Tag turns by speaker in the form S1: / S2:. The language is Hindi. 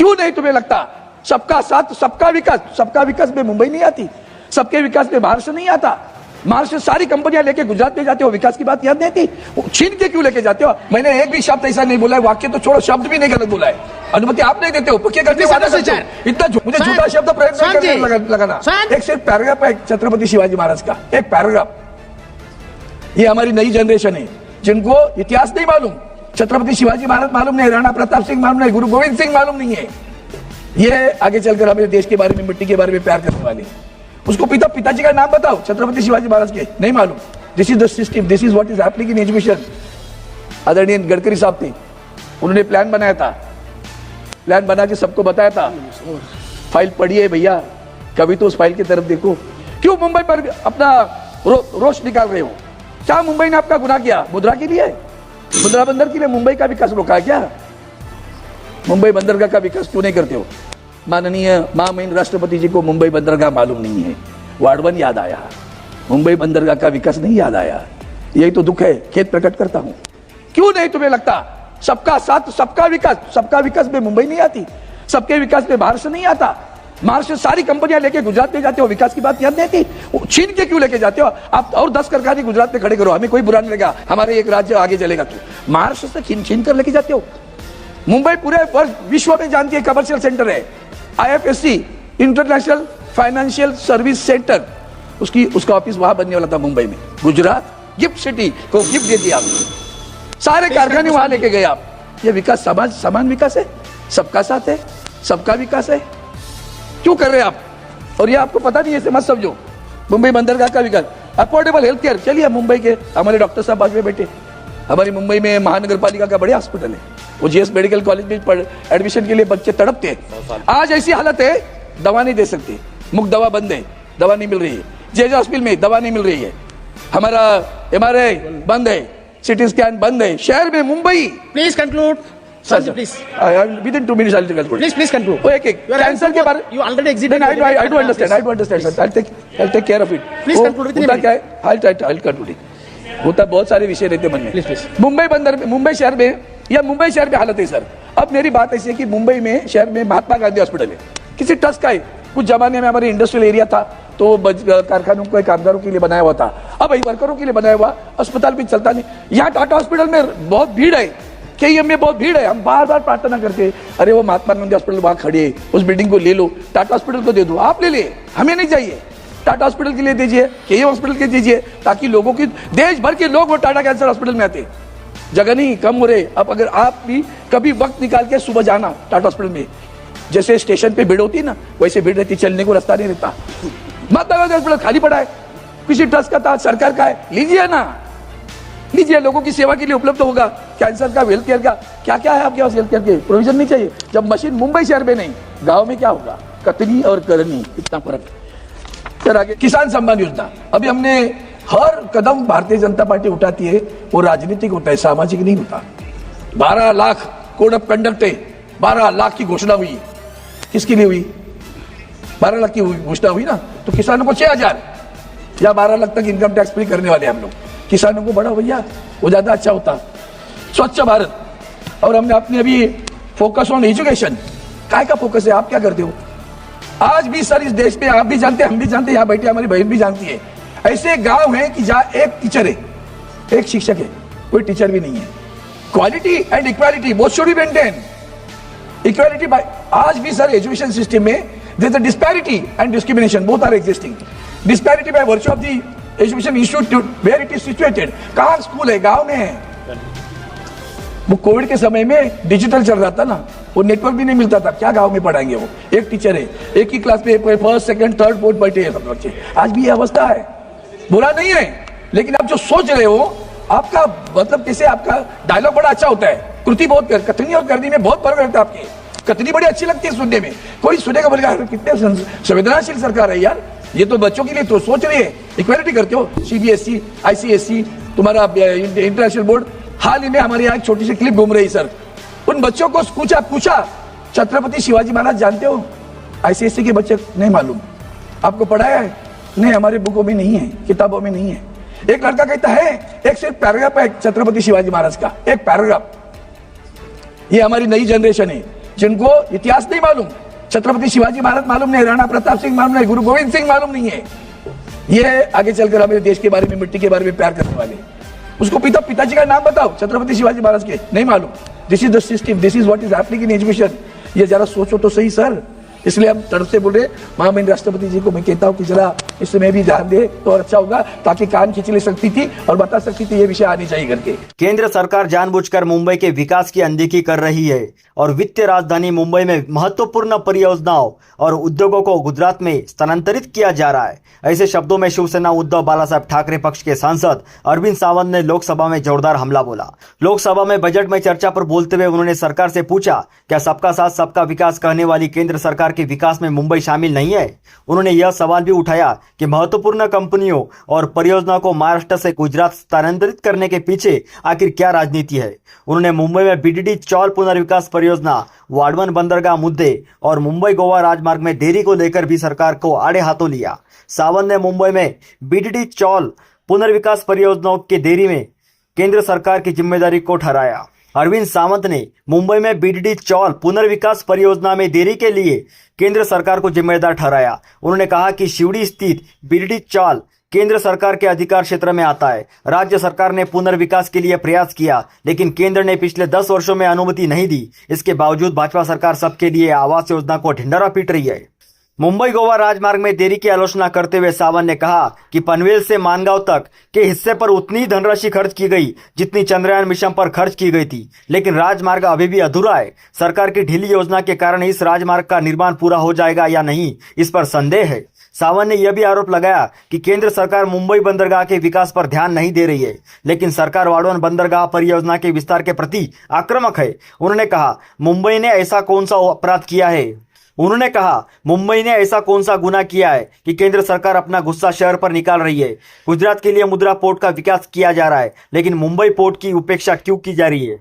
S1: क्यों नहीं तुम्हें लगता सबका साथ सबका विकास में मुंबई नहीं आती, सबके विकास में महाराष्ट्र नहीं आता। महाराष्ट्र सारी कंपनियां लेके गुजरात में जाते हो, विकास की बात याद नहीं थी, छीन के क्यों लेके जाते हो? मैंने एक भी शब्द ऐसा नहीं बोला है, वाक्य तो छोड़ो, शब्द भी नहीं गलत बोला है। अनुमति आप नहीं देते हो, पक्के करते हो, इतना मुझे झूठा शब्द प्रयोग करने लगाना। एक सिर्फ पैराग्राफ है छत्रपति शिवाजी महाराज का, एक पैराग्राफ। ये हमारी नई जनरेशन है जिनको इतिहास नहीं मालूम, छत्रपति शिवाजी महाराज मालूम नहीं, राणा प्रताप सिंह मालूम नहीं, गुरु गोविंद सिंह मालूम नहीं है। ये आगे चलकर हमें देश के बारे में, मिट्टी के बारे में प्यार करने वाले, उसको पिताजी का नाम बताओ छत्रपति शिवाजी महाराज के, नहीं मालूम। This is the system, this is what is happening in education. आदरणीय गडकरी साहब थे, उन्होंने प्लान बनाया था, प्लान बना के सबको बताया था। फाइल पढ़ी है भैया, कभी तो उस फाइल की तरफ देखो। क्यों मुंबई पर अपना रोष निकाल रहे हो? क्या मुंबई ने आपका गुनाह किया? मुद्रा के लिए, मुद्रा बंदर के लिए मुंबई का विकास रोका क्या? मुंबई बंदरगाह का विकास क्यों नहीं करते हो? माननीय महामहिम राष्ट्रपति जी को मुंबई बंदरगाह मालूम नहीं है, वार्डवन याद आया, मुंबई बंदरगाह का विकास नहीं याद आया। यही तो दुख है, खेद प्रकट करता हूं। क्यों नहीं तुम्हें लगता सबका साथ सबका विकास में मुंबई नहीं आती, सबके विकास में महाराष्ट्र नहीं आता। महाराष्ट्र सारी कंपनियां लेके गुजरात में जाते हो, विकास की बात याद नहीं थी, छीन के क्यों लेके जाते हो? आप और 10 कारखाने गुजरात में खड़े करो, हमें कोई बुरा नहीं लगेगा, हमारे एक राज्य आगे चलेगा। तो महाराष्ट्र से छीन कर लेके जाते हो। मुंबई पूरे विश्व में जानती है कमर्शियल सेंटर है, IFSC international financial service centre, उसका ऑफिस वहां बनने वाला था मुंबई में। गुजरात गिफ्ट सिटी को गिफ्ट दे दिया आपने, सारे कारखाने वहां लेके गए आप। ये विकास समान विकास है, सबका साथ है, सबका विकास है, क्यों कर रहे हैं आप? और ये आपको पता नहीं है, ऐसे मत समझो। मुंबई बंदरगाह का विकास, अफोर्डेबल हेल्थ केयर, चलिए मुंबई के हमारे डॉक्टर साहब आज में बैठे, हमारी मुंबई में महानगर पालिका का बड़े हॉस्पिटल है, वो GS मेडिकल कॉलेज में एडमिशन के लिए बच्चे तड़पते हैं। आज ऐसी हालत है, दवा नहीं दे सकते, मुफ्त दवा बंद है, दवा नहीं मिल रही है, JJ हॉस्पिटल में दवा नहीं मिल रही है, हमारा MRI बंद है, CT स्कैन बंद है शहर में। Mumbai,
S2: please conclude sir, please
S1: within 2 minutes I'll conclude.
S2: Please conclude.
S1: वो एक कैंसर के बारे
S2: you already exited.
S1: I do understand sir, I'll take care of it.
S2: Please conclude with
S1: होता क्या है, I'll conclude it. होता बहुत सारे विषय रहते मन में।
S2: Please.
S1: मुंबई शहर में या मुंबई शहर में हालत है सर। अब मेरी बात ऐसी है कि मुंबई में शहर में महात्मा गांधी हॉस्पिटल है, किसी ट्रस्ट का है। कुछ जमाने में हमारे इंडस्ट्रियल एरिया था तो कारखानों को कामगारों के लिए बनाया हुआ था, अब वर्करों के लिए बनाया हुआ अस्पताल भी चलता नहीं। यहाँ टाटा हॉस्पिटल में बहुत भीड़ है, KEM में बहुत भीड़ है। हम बार बार प्रार्थना करते, अरे वो महात्मा गांधी हॉस्पिटल वहां खड़े है, उस बिल्डिंग को ले लो, टाटा हॉस्पिटल को दे दो। आप ले लिए, हमें नहीं चाहिए। टाटा हॉस्पिटल के लिए दीजिए, KEM हॉस्पिटल के दीजिए, ताकि लोगों की, देश भर के लोग वो टाटा कैंसर हॉस्पिटल में आते। जगह नहीं कम हो रहे। अब अगर आप भी कभी वक्त निकाल के सुबह जाना टाटा हॉस्पिटल में, जैसे स्टेशन पे भीड़ होती है ना, वैसे भीड़ रहती, चलने को रास्ता नहीं रहता। महात्मा गांधी हॉस्पिटल खाली पड़ा है, किसी ट्रस्ट का था, सरकार का है, लीजिए ना, लीजिए, लोगों की सेवा के लिए उपलब्ध होगा। कैंसर का, हेल्थ केयर का, क्या क्या है आपके पास हेल्थ केयर के प्रोविजन नहीं चाहिए? जब मशीन मुंबई शहर में नहीं, गांव में क्या होगा? कतनी और करनी, इतना फर्क। फिर आगे किसान सम्मान योजना, अभी हमने हर कदम भारतीय जनता पार्टी उठाती है, वो राजनीतिक होता है, सामाजिक नहीं होता। 12 लाख कोड ऑफ कंडक्ट है, 12 लाख की घोषणा हुई, किसके लिए हुई? 12 लाख की घोषणा हुई ना, तो किसानों को 6,000 या 12 लाख तक इनकम टैक्स फ्री करने वाले हम लोग। किसानों को बड़ा भैया, वो ज्यादा अच्छा होता। स्वच्छ भारत, और हमने अपने अभी फोकस ऑन एजुकेशन, काय का फोकस है? आप क्या करते हो? आज भी सर इस देश में, आप भी जानते हैं, हम भी जानते हैं, यहाँ बैठे हमारी बहन भी जानती है, ऐसे गांव हैं कि जहां एक टीचर है, एक शिक्षक है, कोई टीचर भी नहीं है। Quality and equality both should be maintain. Equality by, आज भी सर एजुकेशन सिस्टम में there is a disparity and discrimination, both are existing. Disparity by virtue of the education institute where it is situated. कहां स्कूल है? गांव में है। वो कोविड के समय में डिजिटल चल रहा था ना, वो नेटवर्क भी नहीं मिलता था, क्या गांव में पढ़ाएंगे? वो एक टीचर है, एक ही क्लास में फर्स्ट सेकंड थर्ड फोर्थ बैठे हैं सब बच्चे। आज भी ये अवस्था है, बुरा नहीं है, लेकिन आप जो सोच रहे हो, आपका मतलब कैसे, आपका डायलॉग बड़ा अच्छा होता है, कृति बहुत, कथनी और करनी में बहुत फर्क रहता है। आपकी कथनी बड़ी अच्छी लगती है सुनने में, कोई सुनेगा बोलेगा कितने संवेदनशील सरकार है यार, ये तो बच्चों के लिए तो सोच रही है। इक्वालिटी करते हो, CBSE, ICSE, तुम्हारा इंटरनेशनल बोर्ड। हाल ही में हमारे यहाँ एक छोटी सी क्लिप घूम रही सर, उन बच्चों को पूछा छत्रपति शिवाजी महाराज जानते हो? ICSE के बच्चे नहीं मालूम। आपको पढ़ाया है? नहीं, हमारे बुकों में नहीं है, किताबों में नहीं है। एक लड़का कहता है, एक सिर्फ पैराग्राफ है छत्रपति शिवाजी महाराज का, एक पैराग्राफ। ये हमारी नई जनरेशन है जिनको इतिहास नहीं मालूम, छत्रपति शिवाजी महाराज मालूम नहीं, राणा प्रताप सिंह मालूम नहीं, गुरु गोविंद सिंह मालूम नहीं है, ये आगे चलकर हमें देश के बारे में, मिट्टी के बारे में प्यार करने वाले, उसको पिताजी का नाम बताओ छत्रपति शिवाजी महाराज के, नहीं मालूम। This is the system, this is what is happening in education. ये जरा सोचो तो सही सर। इसलिए हम तड़प से बोल रहे, महामहिम राष्ट्रपति जी को मैं कहता हूँ कि जरा इसमें भी ध्यान दे तो और अच्छा होगा, ताकि कान खींच ले सकती थी और बता सकती थी ये विषय आनी चाहिए करके।
S3: केंद्र सरकार जानबूझकर मुंबई के विकास की अनदेखी कर रही है और वित्तीय राजधानी मुंबई में महत्वपूर्ण परियोजनाओं और उद्योगों को गुजरात में स्थानांतरित किया जा रहा है। ऐसे शब्दों में शिवसेना उद्धव बालासाहेब ठाकरे पक्ष के सांसद अरविंद सावंत ने लोकसभा में जोरदार हमला बोला। लोकसभा में बजट में चर्चा पर बोलते हुए उन्होंने सरकार से पूछा, क्या सबका साथ सबका विकास कहने वाली केंद्र सरकार के विकास में मुंबई शामिल नहीं है? उन्होंने यह सवाल भी उठाया कि महत्वपूर्ण कंपनियों और परियोजनाओं को महाराष्ट्र से गुजरात स्थानांतरित करने के पीछे आखिर क्या राजनीति है। उन्होंने मुंबई में बीडीडी चौल पुनर्विकास परियोजना, वाडवन बंदरगाह मुद्दे और मुंबई गोवा राजमार्ग में देरी को लेकर भी सरकार को आड़े हाथों लिया। सावंत ने मुंबई में बीडीडी चौल पुनर्विकास परियोजनाओं के देरी में केंद्र सरकार की जिम्मेदारी को ठहराया। अरविंद सावंत ने मुंबई में बीडीडी चौल पुनर्विकास परियोजना में देरी के लिए केंद्र सरकार को जिम्मेदार ठहराया। उन्होंने कहा कि शिवड़ी स्थित बीडीडी चौल केंद्र सरकार के अधिकार क्षेत्र में आता है। राज्य सरकार ने पुनर्विकास के लिए प्रयास किया, लेकिन केंद्र ने पिछले 10 वर्षों में अनुमति नहीं दी। इसके बावजूद भाजपा सरकार सबके लिए आवास योजना को ढिंढोरा पीट रही है। मुंबई गोवा राजमार्ग में देरी की आलोचना करते हुए सावंत ने कहा कि पनवेल से मानगांव तक के हिस्से पर उतनी ही धनराशि खर्च की गई जितनी चंद्रयान मिशन पर खर्च की गई थी, लेकिन राजमार्ग अभी भी अधूरा है। सरकार की ढीली योजना के कारण इस राजमार्ग का निर्माण पूरा हो जाएगा या नहीं, इस पर संदेह है। सावंत ने यह भी आरोप लगाया कि केंद्र सरकार मुंबई बंदरगाह के विकास पर ध्यान नहीं दे रही है, लेकिन सरकार वाडवन बंदरगाह परियोजना के विस्तार के प्रति आक्रामक है। उन्होंने कहा, मुंबई ने ऐसा कौन सा अपराध किया है? उन्होंने कहा, मुंबई ने ऐसा कौन सा गुनाह किया है कि केंद्र सरकार अपना गुस्सा शहर पर निकाल रही है? गुजरात के लिए मुद्रा पोर्ट का विकास किया जा रहा है, लेकिन मुंबई पोर्ट की उपेक्षा क्यों की जा रही है?